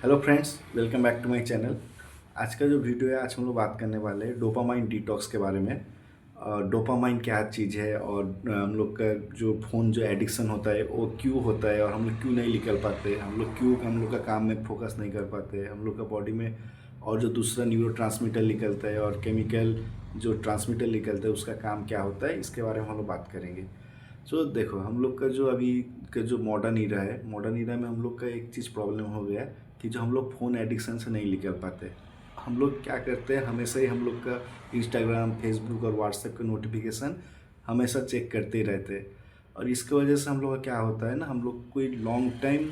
Hello friends, welcome back to my channel. आज का जो वीडियो है, आज हम लोग बात करने वाले हैं डोपामाइन डिटॉक्स के बारे में। डोपामाइन क्या चीज़ है और हम लोग का जो फ़ोन जो एडिक्शन होता है वो क्यों होता है और हम लोग क्यों नहीं निकल पाते, हम लोग क्यों हम लोग का काम में फोकस नहीं कर पाते, हम लोग का बॉडी में और जो दूसरा न्यूरो ट्रांसमीटर निकलता है और केमिकल जो ट्रांसमीटर निकलता है उसका काम क्या होता है, इसके बारे में हम लोग बात करेंगे। देखो, हम लोग का जो अभी का जो मॉडर्न ईरा है, मॉडर्न ईरा में हम लोग का एक चीज़ प्रॉब्लम हो गया है कि जो हम लोग फ़ोन एडिक्शन से नहीं निकल पाते। हम लोग क्या करते हैं, हमेशा ही हम लोग का इंस्टाग्राम, फेसबुक और व्हाट्सएप का नोटिफिकेशन हमेशा चेक करते ही रहते हैं। और इसकी वजह से हम लोग का क्या होता है ना, हम लोग कोई लॉन्ग टाइम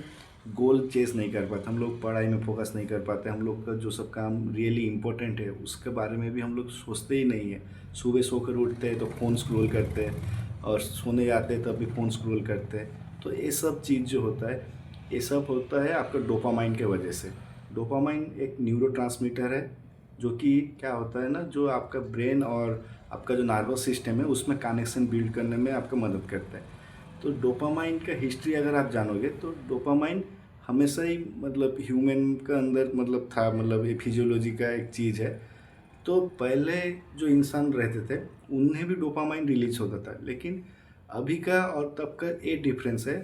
गोल चेस नहीं कर पाते, हम लोग पढ़ाई में फोकस नहीं कर पाते, हम लोग का जो सब काम रियली इंपॉर्टेंट है उसके बारे में भी हम लोग सोचते ही नहीं है। सुबह सोकर उठते हैं तो फ़ोन स्क्रॉल करते हैं और सोने जाते हैं तब भी फ़ोन स्क्रॉल करते हैं। तो ये सब चीज़ जो होता है, ये सब होता है आपका डोपामाइन के वजह से। डोपामाइन एक न्यूरोट्रांसमीटर है जो कि क्या होता है ना, जो आपका ब्रेन और आपका जो नर्वस सिस्टम है उसमें कनेक्शन बिल्ड करने में आपका मदद करता है। तो डोपामाइन का हिस्ट्री अगर आप जानोगे तो डोपामाइन हमेशा ही मतलब ह्यूमन का अंदर मतलब था, मतलब ये फिजियोलॉजी का एक चीज़ है। तो पहले जो इंसान रहते थे उन्हें भी डोपामाइन रिलीज होता था, लेकिन अभी का और तब का ये डिफरेंस है।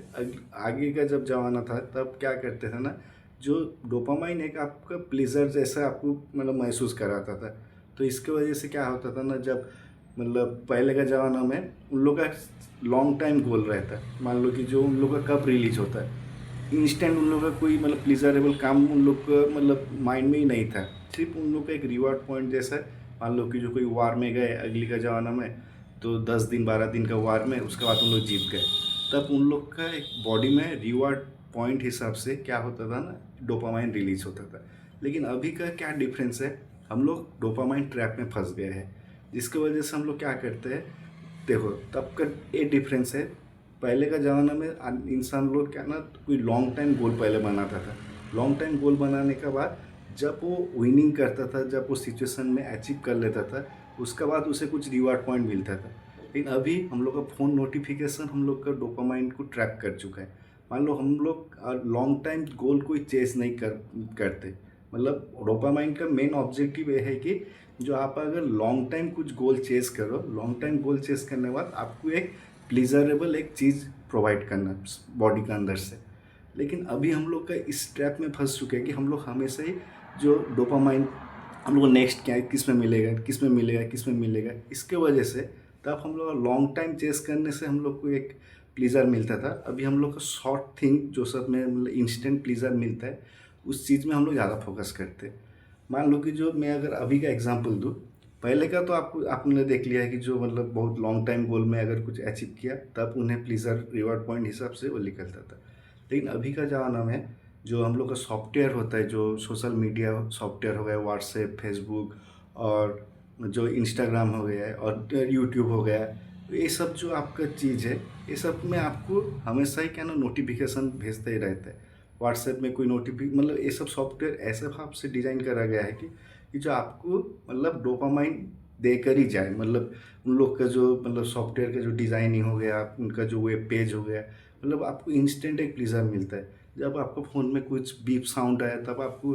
आगे का जब ज़माना था तब क्या करते थे ना, जो डोपामाइन एक आपका प्लेजर जैसा आपको मतलब महसूस कराता था। तो इसके वजह से क्या होता था ना, जब मतलब पहले का ज़माना में उन लोग का लॉन्ग टाइम गोल रहता है, मान लो कि जो उन लोग का कब रिलीज होता है, इंस्टेंट उन लोग का कोई मतलब प्लीजरेबल काम उन लोग का मतलब माइंड में ही नहीं था। सिर्फ उन लोग का एक रिवार्ड पॉइंट जैसा है। मान लो कि जो कोई वार में गए अगली का ज़माना में, तो 10 दिन 12 दिन का वार में, उसके बाद उन लोग जीत गए, तब उन लोग का एक बॉडी में रिवार्ड पॉइंट हिसाब से क्या होता था ना, डोपामाइन रिलीज होता था। लेकिन अभी का क्या डिफरेंस है, हम लोग डोपामाइन ट्रैप में फंस गए हैं, जिसकी वजह से हम लोग क्या करते हैं। देखो, तब का ये डिफरेंस है। पहले का ज़माना में इंसान लोग क्या ना, कोई लॉन्ग टाइम गोल पहले बनाता था। लॉन्ग टाइम गोल बनाने के बाद जब वो विनिंग करता था, जब वो सिचुएशन में अचीव कर लेता था, उसके बाद उसे कुछ रिवार्ड पॉइंट मिलता था। लेकिन अभी हम लोग का फ़ोन नोटिफिकेशन हम लोग का डोपामाइन को ट्रैप कर चुका है। मान लो हम लोग लॉन्ग टाइम गोल कोई चेस नहीं करते। मतलब डोपामाइन का मेन ऑब्जेक्टिव ये है कि जो आप अगर लॉन्ग टाइम कुछ गोल चेस करो, लॉन्ग टाइम गोल चेस करने के बाद आपको एक प्लीजरेबल एक चीज़ प्रोवाइड करना बॉडी के अंदर से। लेकिन अभी हम लोग का इस ट्रैप में फंस चुके हैं कि हम लोग हमेशा ही जो डोपामाइन हम लोग नेक्स्ट क्या है, किस में मिलेगा, किस में मिलेगा, किस में मिलेगा, इसके वजह से तब हम लोग लॉन्ग टाइम चेस करने से हम लोग को एक प्लीज़र मिलता था। अभी हम लोग को शॉर्ट थिंग जो सब में मतलब इंस्टेंट प्लीज़र मिलता है, उस चीज़ में हम लोग ज़्यादा फोकस करते हैं। मान लो कि जो मैं अगर अभी का एग्जांपल दूँ, पहले का तो आपने देख लिया है कि जो मतलब बहुत लॉन्ग टाइम गोल में अगर कुछ अचीव किया तब उन्हें प्लीज़र रिवार्ड पॉइंट हिसाब से वो निकलता था। लेकिन अभी का ज़माना में जो हम लोग का सॉफ्टवेयर होता है, जो सोशल मीडिया सॉफ्टवेयर हो गया, व्हाट्सएप, फेसबुक और जो इंस्टाग्राम हो गया है और यूट्यूब हो गया है, तो ये सब जो आपका चीज़ है, ये सब में आपको हमेशा ही क्या ना नोटिफिकेशन भेजते ही रहते हैं। व्हाट्सएप में कोई मतलब ये सब सॉफ्टवेयर ऐसे भाव से डिज़ाइन करा गया है कि जो आपको मतलब डोपामाइन देकर ही जाए। मतलब उन लोग का जो मतलब सॉफ्टवेयर का जो डिज़ाइनिंग हो गया, उनका जो वेब पेज हो गया, मतलब आपको इंस्टेंट एक प्लीज़र मिलता है। जब आपको फ़ोन में कुछ बीप साउंड आया तब आपको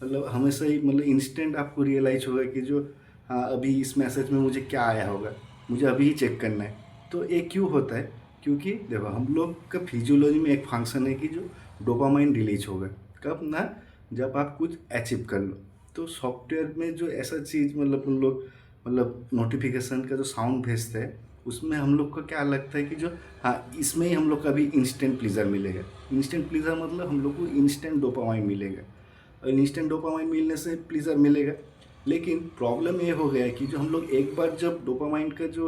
मतलब हमेशा ही मतलब इंस्टेंट आपको रियलाइज़ होगा कि जो हाँ, अभी इस मैसेज में मुझे क्या आया होगा, मुझे अभी ही चेक करना है। तो ये क्यों होता है, क्योंकि देखो हम लोग का फिजियोलॉजी में एक फंक्शन है कि जो डोपामाइन रिलीज होगा कब ना, जब आप कुछ अचीव कर लो। तो सॉफ्टवेयर में जो ऐसा चीज़ मतलब उन लोग मतलब नोटिफिकेशन का जो साउंड भेजते हैं, उसमें हम लोग को क्या लगता है कि जो हाँ, इसमें ही हम लोग का भी इंस्टेंट प्लीज़र मिलेगा। इंस्टेंट प्लीज़र मतलब हम लोग को इंस्टेंट डोपामाइन मिलेगा और इंस्टेंट डोपामाइन मिलने से प्लीज़र मिलेगा। लेकिन प्रॉब्लम ये हो गया है कि जो हम लोग एक बार जब डोपामाइन का जो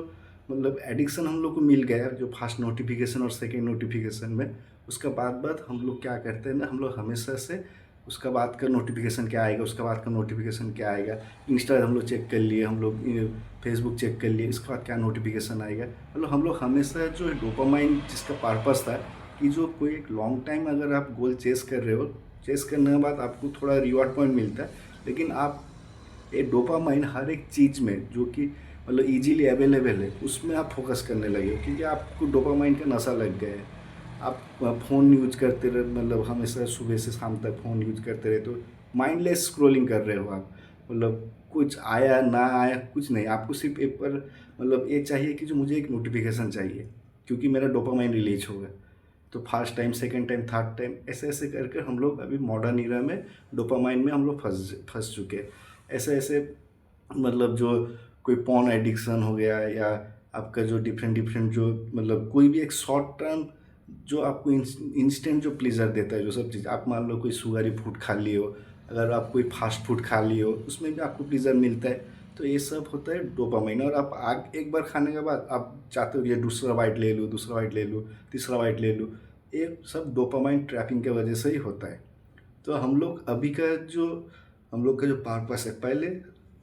मतलब एडिक्शन हम लोग को मिल गया है, जो फर्स्ट नोटिफिकेशन और सेकेंड नोटिफिकेशन में, उसका बाद हम लोग क्या करते हैं ना, हम लोग हमेशा से उसका बाद का नोटिफिकेशन क्या आएगा, उसका बाद का नोटिफिकेशन क्या आएगा, इंस्टा हम लोग चेक कर लिए, हम लोग फेसबुक चेक कर लिए, इसके बाद क्या नोटिफिकेशन आएगा। मतलब हम लोग हमेशा जो डोपामाइन जिसका पर्पस था कि जो कोई एक लॉन्ग टाइम अगर आप गोल चेस कर रहे हो, चेस करने के बाद आपको थोड़ा रिवॉर्ड पॉइंट मिलता है, लेकिन आप ये डोपामाइन हर एक चीज़ में जो कि मतलब इजीली अवेलेबल है उसमें आप फोकस करने लगे, क्योंकि आपको डोपामाइन का नशा लग गया है। आप फ़ोन यूज करते रहे, मतलब हमेशा सुबह से शाम तक फ़ोन यूज करते रहे, तो माइंडलेस स्क्रॉलिंग कर रहे हो आप। मतलब कुछ आया ना आया कुछ नहीं, आपको सिर्फ एक पर मतलब ये चाहिए कि जो मुझे एक नोटिफिकेशन चाहिए, क्योंकि मेरा डोपामाइन रिलीज होगा। तो first time, second time, third time, ऐसे ऐसे करके हम लोग अभी मॉडर्न ईरा में डोपामाइन में हम लोग फंस फंस चुके हैं। ऐसे ऐसे मतलब जो कोई पॉर्न एडिक्शन हो गया, या आपका जो डिफरेंट डिफरेंट जो मतलब कोई भी एक शॉर्ट टर्म जो आपको इंस्टेंट जो प्लेजर देता है, जो सब चीज़ आप मान लो कोई सुगारी फूड खा लिए हो, अगर आप कोई फास्ट फूड खा लिए हो, उसमें भी आपको प्लेजर मिलता है। तो ये सब होता है डोपामाइन। और आप आग एक बार खाने के बाद आप चाहते हो ये दूसरा बाइट ले लूँ, दूसरा बाइट ले लूँ, तीसरा बाइट ले लूँ। ये सब डोपामाइन ट्रैपिंग की वजह से ही होता है। तो हम लोग अभी का जो हम लोग का जो पर्पस है, पहले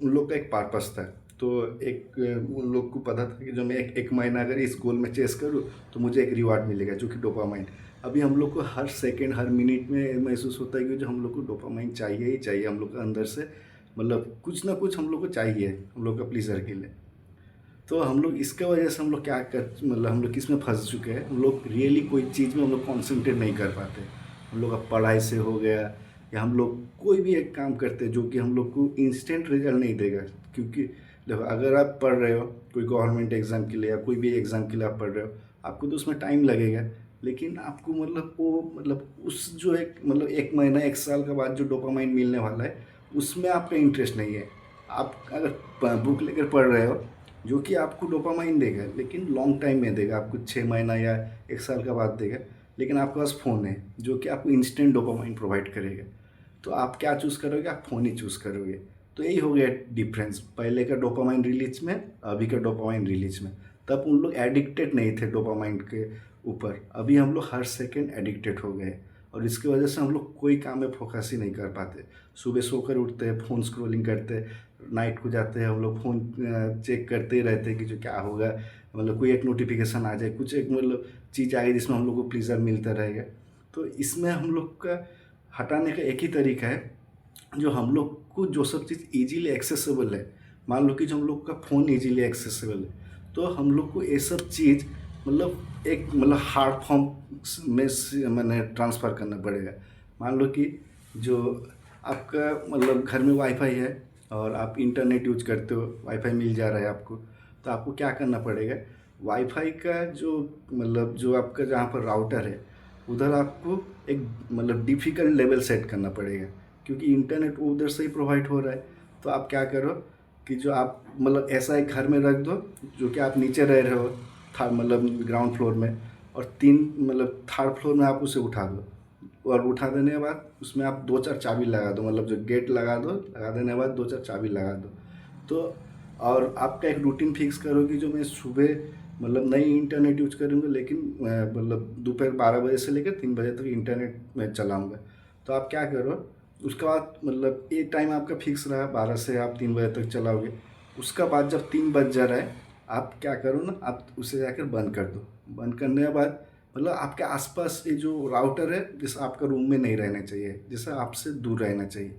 उन लोग का एक पर्पस था। तो एक उन लोग को पता था कि जो मैं एक महीना अगर इस गोल में चेस करूँ तो मुझे एक रिवार्ड मिलेगा, जो कि डोपामाइन। अभी हम लोग को हर सेकंड, हर मिनट में महसूस होता है कि जो हम लोग को डोपामाइन चाहिए ही चाहिए। हम लोग के अंदर से मतलब कुछ ना कुछ हम लोग को चाहिए, हम लोग का प्लीजर के लिए। तो हम लोग इसके वजह से हम लोग क्या कर मतलब हम लोग किस में फंस चुके हैं, हम लोग रियली कोई चीज़ में हम लोग कॉन्सेंट्रेट नहीं कर पाते। हम लोग अब पढ़ाई से हो गया, या हम लोग कोई भी एक काम करते हैं जो कि हम लोग को इंस्टेंट रिजल्ट नहीं देगा। क्योंकि देखो, अगर आप पढ़ रहे हो कोई गवर्नमेंट एग्ज़ाम के लिए या कोई भी एग्ज़ाम के लिए आप पढ़ रहे हो, आपको तो उसमें टाइम लगेगा। लेकिन आपको मतलब वो मतलब उस जो एक मतलब एक महीना, एक साल के बाद जो डोपामाइन मिलने वाला है, उसमें आपका इंटरेस्ट नहीं है। आप अगर बुक लेकर पढ़ रहे हो, जो कि आपको डोपामाइन देगा, लेकिन लॉन्ग टाइम में देगा, आपको 6 महीना या एक साल का बाद देगा। लेकिन आपके पास फ़ोन है जो कि आपको इंस्टेंट डोपामाइन प्रोवाइड करेगा। तो आप क्या चूज़ करोगे? आप फ़ोन ही चूज़ करोगे। तो यही हो गया डिफरेंस पहले का डोपामाइन रिलीज में, अभी का डोपामाइन रिलीज में। तब उन लोग एडिक्टेड नहीं थे डोपामाइन के ऊपर, अभी हम लोग हर सेकेंड एडिक्टेड हो गए। और इसकी वजह से हम लोग कोई काम में फोकस ही नहीं कर पाते। सुबह सोकर उठते हैं, फ़ोन स्क्रॉलिंग करते हैं, नाइट को जाते हैं हम लोग फ़ोन चेक करते ही रहते हैं कि जो क्या होगा, मतलब कोई एक नोटिफिकेशन आ जाए, कुछ एक मतलब चीज़ आएगी जिसमें हम लोग को प्लीज़र मिलता रहेगा। तो इसमें हम लोग का हटाने का एक ही तरीका है, जो हम लोग को जो सब चीज़ ईजीली एक्सेसिबल है। मान लो कि जो हम लोग का फ़ोन ईजीली एक्सेसिबल है, तो हम लोग को ये सब चीज़ मतलब एक मतलब हार्ड फॉर्म में मैंने ट्रांसफ़र करना पड़ेगा। मान लो कि जो आपका मतलब घर में वाईफाई है और आप इंटरनेट यूज करते हो, वाईफाई मिल जा रहा है आपको, तो आपको क्या करना पड़ेगा, वाईफाई का जो मतलब जो आपका जहाँ पर राउटर है, उधर आपको एक मतलब डिफ़िकल्ट लेवल सेट करना पड़ेगा, क्योंकि इंटरनेट उधर से ही प्रोवाइड हो रहा है। तो आप क्या करो कि जो आप मतलब ऐसा एक घर में रख दो जो कि आप नीचे रह रहे हो, था मतलब ग्राउंड फ्लोर में, और तीन मतलब थर्ड फ्लोर में आप उसे उठा दो। और उठा देने के बाद उसमें आप 2-4 चाबी लगा दो, मतलब जो गेट लगा दो, लगा देने के बाद 2-4 चाबी लगा दो। तो और आपका एक रूटीन फिक्स करो कि जो मैं सुबह मतलब नहीं इंटरनेट यूज करूँगा, लेकिन मतलब दोपहर 12 बजे से लेकर 3 बजे तक इंटरनेट में चलाऊँगा। तो आप क्या करो, उसके बाद मतलब ये टाइम आपका फिक्स रहा, 12 से आप 3 बजे तक चलाओगे। उसका बाद जब 3 बज जा रहा है, आप क्या करो ना, आप उसे जाकर बंद कर दो। बंद करने के बाद मतलब आपके आसपास ये जो राउटर है, जैसे आपका रूम में नहीं रहना चाहिए, जैसे आपसे दूर रहना चाहिए।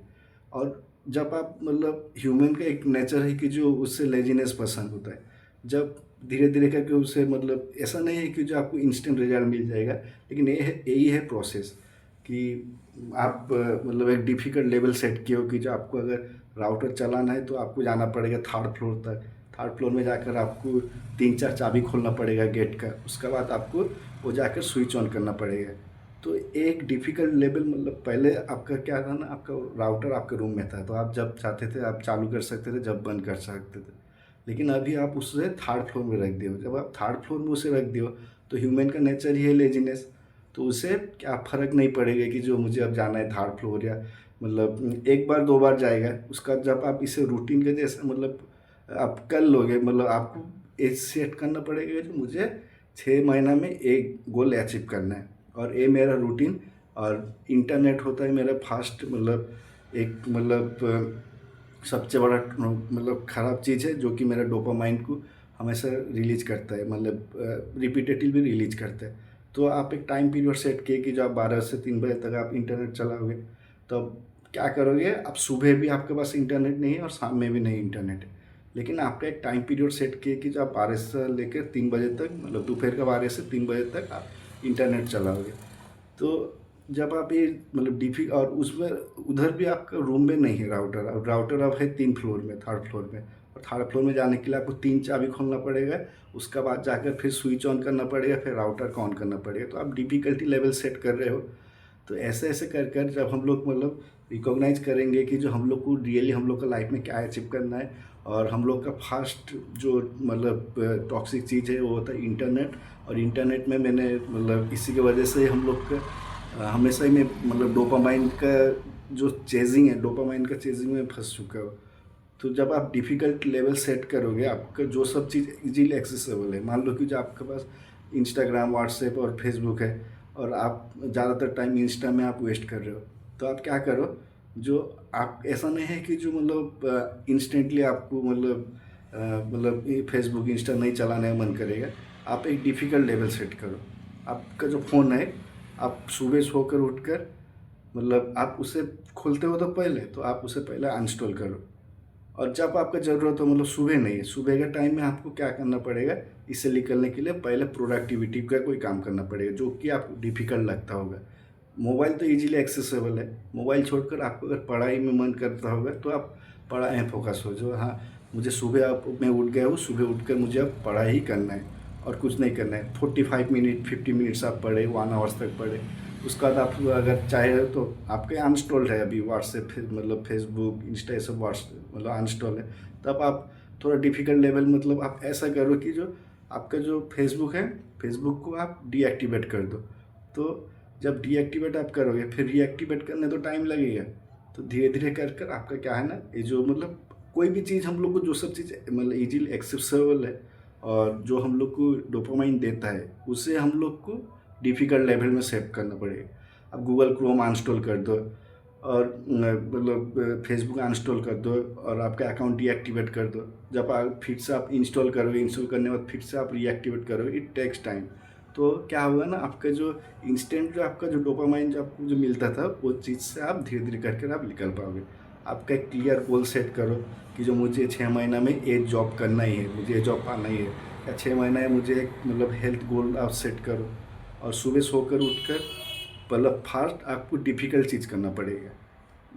और जब आप मतलब ह्यूमन का एक नेचर है कि जो उससे लेजीनेस पसंद होता है, जब धीरे धीरे करके उसे मतलब ऐसा नहीं है कि जो आपको इंस्टेंट रिजल्ट मिल जाएगा, लेकिन ये है, यही है प्रोसेस कि आप मतलब एक डिफ़िकल्ट लेवल सेट किए हो कि जो आपको अगर राउटर चलाना है तो आपको जाना पड़ेगा थर्ड फ्लोर तक। थर्ड फ्लोर में जाकर आपको 3-4 चाबी खोलना पड़ेगा गेट का, उसके बाद आपको वो जाकर स्विच ऑन करना पड़ेगा। तो एक डिफ़िकल्ट लेवल मतलब पहले आपका क्या था ना, आपका राउटर आपके रूम में था, तो आप जब चाहते थे आप चालू कर सकते थे, जब बंद कर सकते थे। लेकिन अभी आप उसे थर्ड फ्लोर में रख दियो। जब आप थर्ड फ्लोर में उसे रख दियो, तो ह्यूमन का नेचर ही है लेजीनेस। तो उसे क्या फ़र्क नहीं पड़ेगा कि जो मुझे अब जाना है थर्ड फ्लोर, या मतलब एक बार 2 बार जाएगा। उसका जब आप इसे रूटीन के जैसे मतलब आप कर लोगे, मतलब आपको एज सेट करना पड़ेगा कि मुझे 6 महीना में एक गोल अचीव करना है, और ये मेरा रूटीन। और इंटरनेट होता है मेरा फास्ट मतलब एक मतलब सबसे बड़ा मतलब ख़राब चीज़ है, जो कि मेरा डोपामाइन को हमेशा रिलीज करता है, मतलब रिपीटेटिवली रिलीज करता है। तो आप एक टाइम पीरियड सेट किए कि जो आप 12 से 3 बजे तक आप इंटरनेट चलाओगे, तो क्या करोगे, आप सुबह भी आपके पास इंटरनेट नहीं है और शाम में भी नहीं इंटरनेट है। लेकिन आपका एक टाइम पीरियड सेट किए कि जो आप 12 से लेकर 3 बजे तक, मतलब दोपहर का 12 से 3 बजे तक आप इंटरनेट चलाओगे। तो जब आप ये मतलब डीपी और उसमें उधर भी आपका रूम में नहीं है राउटर, अब राउटर अब है 3 फ्लोर में, 3rd फ्लोर में, और 3rd फ्लोर में जाने के लिए आपको 3 चाबी खोलना पड़ेगा, उसका बाद जाकर फिर स्विच ऑन करना पड़ेगा, फिर राउटर को ऑन करना पड़ेगा। तो आप डिफ़िकल्टी लेवल सेट कर रहे हो। तो ऐसे ऐसे कर कर जब हम लोग मतलब रिकॉग्नाइज करेंगे कि जो हम लोग को रियली हम लोग का लाइफ में क्या अचीव करना है, और हम लोग का फर्स्ट जो मतलब टॉक्सिक चीज़ है वो होता है इंटरनेट। और इंटरनेट में मैंने मतलब इसी की वजह से हम लोग का हमेशा ही मैं मतलब डोपामाइन का जो चेजिंग है, डोपामाइन का चेजिंग में फंस चुका हूँ। तो जब आप डिफ़िकल्ट लेवल सेट करोगे, आपका जो सब चीज़ इजीली एक्सेसिबल है, मान लो कि जो आपके पास इंस्टाग्राम, व्हाट्सएप और फेसबुक है, और आप ज़्यादातर टाइम इंस्टा में आप वेस्ट कर रहे हो, तो आप क्या करो, जो आप ऐसा नहीं है कि जो मतलब इंस्टेंटली आपको मतलब फेसबुक इंस्टा नहीं चलाने का मन करेगा। आप एक डिफ़िकल्ट लेवल सेट करो। आपका जो फ़ोन है, आप सुबह सोकर उठकर मतलब आप उसे खोलते हो तो पहले तो आप उसे पहले अनइंस्टॉल करो। और जब आपका ज़रूरत हो, मतलब सुबह नहीं है, सुबह के टाइम में आपको क्या करना पड़ेगा, इससे निकलने के लिए पहले प्रोडक्टिविटी का कोई काम करना पड़ेगा जो कि आपको डिफ़िकल्ट लगता होगा। मोबाइल तो इजीली एक्सेसिबल है, मोबाइल छोड़कर आपको अगर पढ़ाई में मन करता होगा तो आप पढ़ाई में फोकस हो जाओ। हाँ, मुझे सुबह आप मैं उठ गया हूँ, सुबह उठकर मुझे अब पढ़ाई ही करना है और कुछ नहीं करना है। 45 मिनट 50 मिनट्स आप पढ़े, 1 आवर्स तक पढ़े। उसका बाद आप अगर चाहे तो आपके अनइंस्टॉल्ड है अभी व्हाट्सएप, मतलब फेसबुक, इंस्टा, ये सब व्हाट्सएप मतलब अनइंस्टॉल है। तब आप थोड़ा डिफ़िकल्ट लेवल मतलब आप ऐसा करो कि जो आपका जो फेसबुक है, फेसबुक को आप डीएक्टिवेट कर दो। तो जब डीएक्टिवेट आप करोगे, फिर रीएक्टिवेट करने तो टाइम लगेगा। तो धीरे धीरे कर कर आपका क्या है ना, ये जो मतलब कोई भी चीज़ हम लोग को जो सब चीज़ मतलब इजीली एक्सेसिबल है और जो हम लोग को डोपामाइन देता है, उसे हम लोग को डिफ़िकल्ट लेवल में सेव करना पड़ेगा। अब गूगल क्रोम अनइंस्टॉल कर दो, और मतलब फेसबुक अनइंस्टॉल कर दो, और आपका अकाउंट डीएक्टिवेट कर दो। जब आप फिर से आप इंस्टॉल करोगे, इंस्टॉल करने के बाद फिर से आप रीएक्टिवेट करोगे, इट टेक्स टाइम। तो क्या होगा ना, आपका जो इंस्टेंट जो आपका जो डोपामाइन जो आपको जो मिलता था, वो चीज़ से आप धीरे धीरे करके आप निकल पाओगे। आपका एक क्लियर गोल सेट करो कि जो मुझे 6 महीना में ये जॉब करना ही है, मुझे ये जॉब पाना ही है, या 6 महीना है मुझे एक मतलब हेल्थ गोल आप सेट करो। और सुबह सोकर उठकर मतलब फास्ट आपको डिफ़िकल्ट चीज़ करना पड़ेगा।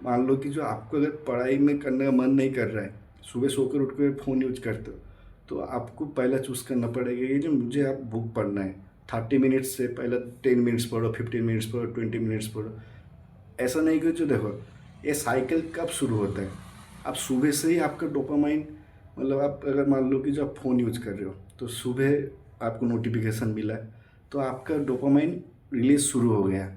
मान लो कि जो आपको अगर पढ़ाई में करने का मन नहीं कर रहा है, सुबह सोकर उठ कर फ़ोन यूज करते हो, तो आपको पहला चूज़ करना पड़ेगा कि जो मुझे आप बुक पढ़ना है। 30 मिनट्स से पहले 10 मिनट्स पढ़ो, 15 मिनट्स पढ़ो, 20 मिनट्स पढ़ो। ऐसा नहीं कि जो देखो, ये साइकिल कब शुरू होता है, आप सुबह से ही आपका डोपामाइन मतलब आप अगर मान लो कि जो आप फ़ोन यूज कर रहे हो, तो सुबह आपको नोटिफिकेशन मिला है, तो आपका डोपामाइन रिलीज शुरू हो गया।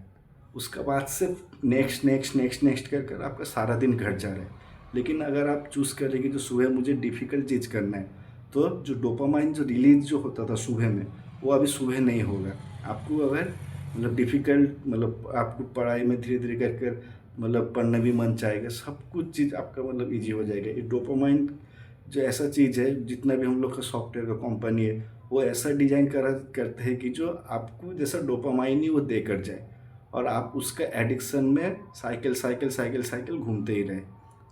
उसका बाद से नेक्स्ट नेक्स्ट नेक्स्ट नेक्स्ट कर कर आपका सारा दिन घट जा रहा है। लेकिन अगर आप चूज़ करें कि जो सुबह मुझे डिफ़िकल्ट चीज़ करना है, तो जो डोपामाइन जो रिलीज जो होता था सुबह में, वो अभी सुबह नहीं होगा। आपको अगर मतलब डिफ़िकल्ट मतलब आपको पढ़ाई में धीरे धीरे कर कर मतलब पढ़ने भी मन चाहेगा, सब कुछ चीज़ आपका मतलब ईजी हो जाएगा। ये डोपामाइन जो ऐसा चीज़ है, जितना भी हम लोग का सॉफ्टवेयर का कंपनी है, वो ऐसा डिज़ाइन करते हैं कि जो आपको जैसा डोपामाइन ही वो दे कर जाए, और आप उसका एडिक्शन में साइकिल साइकिल साइकिल साइकिल घूमते ही रहे।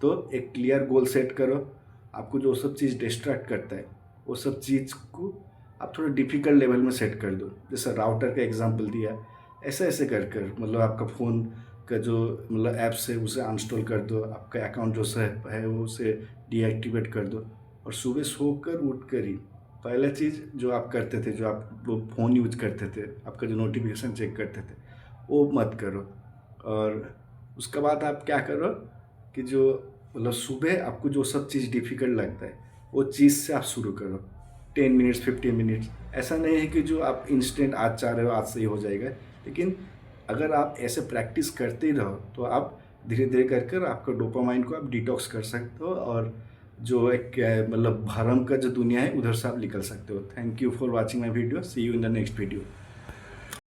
तो एक क्लियर गोल सेट करो। आपको जो सब चीज़ डिस्ट्रैक्ट करता है, वो सब चीज़ को आप थोड़ा डिफ़िकल्ट लेवल में सेट कर दो। जैसे राउटर का एग्जांपल दिया, ऐसे ऐसे कर कर मतलब आपका फ़ोन का जो मतलब ऐप्स है उसे अनइंस्टॉल कर दो, आपका अकाउंट जो है वो उसे डीएक्टिवेट कर दो। और सुबह सोकर उठ कर ही पहला चीज़ जो आप करते थे, जो आप वो फ़ोन यूज करते थे, आपका जो नोटिफिकेशन चेक करते थे, वो मत करो। और उसके बाद आप क्या करो कि जो मतलब सुबह आपको जो सब चीज़ डिफ़िकल्ट लगता है, वो चीज़ से आप शुरू करो। 10 मिनट्स 15 मिनट्स, ऐसा नहीं है कि जो आप इंस्टेंट आज चाह रहे हो आज से ही हो जाएगा। लेकिन अगर आप ऐसे प्रैक्टिस करते ही रहो, तो आप धीरे धीरे कर कर आपका डोपामाइन को आप डिटॉक्स कर सकते हो, और जो एक मतलब भरम का जो दुनिया है, उधर से आप निकल सकते हो। Thank you for watching my video. See you in the next video.